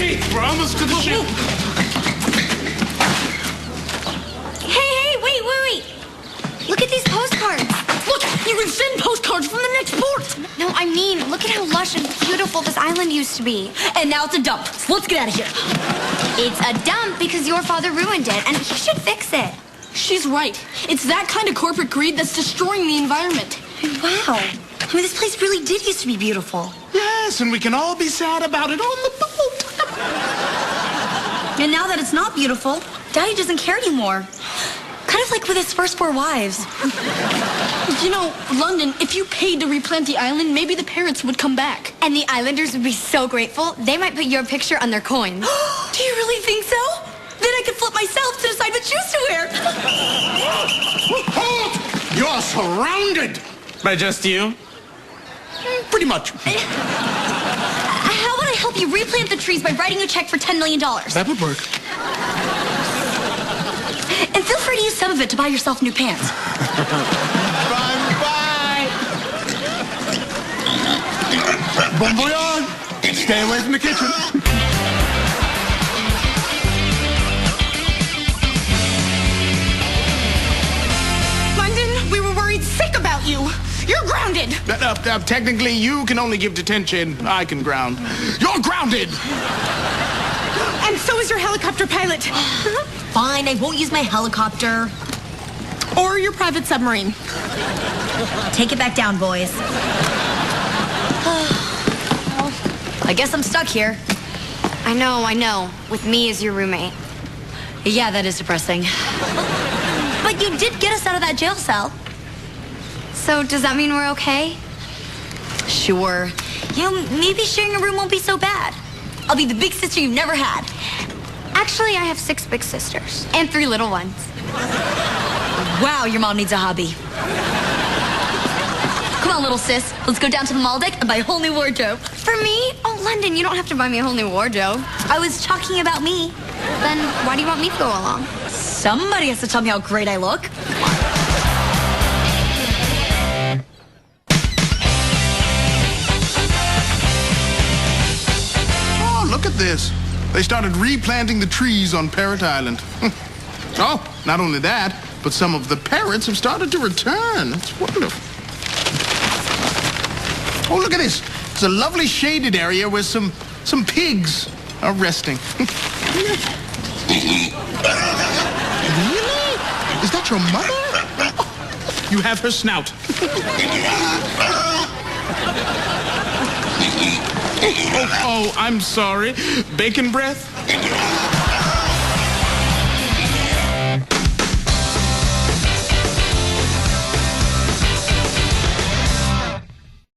Hurry! We're almost to the ship. Hey, wait. Look at these postcards. Look, you can send postcards from the next port. No, I mean, look at how lush and beautiful this island used to be. And now it's a dump. So let's get out of here. It's a dump because your father ruined it, and he should fix it. She's right. It's that kind of corporate greed that's destroying the environment. Wow. I mean, this place really did used to be beautiful. Yes, and we can all be sad about it on the boat. And now that it's not beautiful, Daddy doesn't care anymore. Kind of like with his first 4 wives. You know, London, if you paid to replant the island, maybe the Parrots would come back. And the islanders would be so grateful, they might put your picture on their coins. Do you really think so? Then I could flip myself to decide what shoes to wear. Halt! You're surrounded. By just you? Pretty much. How would I help you replant the trees by writing a check for $10 million? That would work. And feel free to use some of it to buy yourself new pants. Bye. Bon voyage. Stay away from the kitchen. London, we were worried sick about you. You're grounded. Technically, you can only give detention. I can ground. You're grounded. And so is your helicopter pilot. Fine, I won't use my helicopter. Or your private submarine. Take it back down, boys. I guess I'm stuck here. I know. With me as your roommate. Yeah, that is depressing. But you did get us out of that jail cell. So does that mean we're okay? Sure. You know, maybe sharing a room won't be so bad. I'll be the big sister you've never had. Actually, I have 6 big sisters. And 3 little ones. Wow, your mom needs a hobby. Come on, little sis. Let's go down to the mall deck and buy a whole new wardrobe. For me? Oh, London, you don't have to buy me a whole new wardrobe. I was talking about me. Then why do you want me to go along? Somebody has to tell me how great I look. Oh, look at this. They started replanting the trees on Parrot Island. Oh, not only that, but some of the parrots have started to return. It's wonderful. Oh, look at this. It's a lovely shaded area where some pigs are resting. Really? Is that your mother? Oh, you have her snout. Oh, I'm sorry. Bacon breath?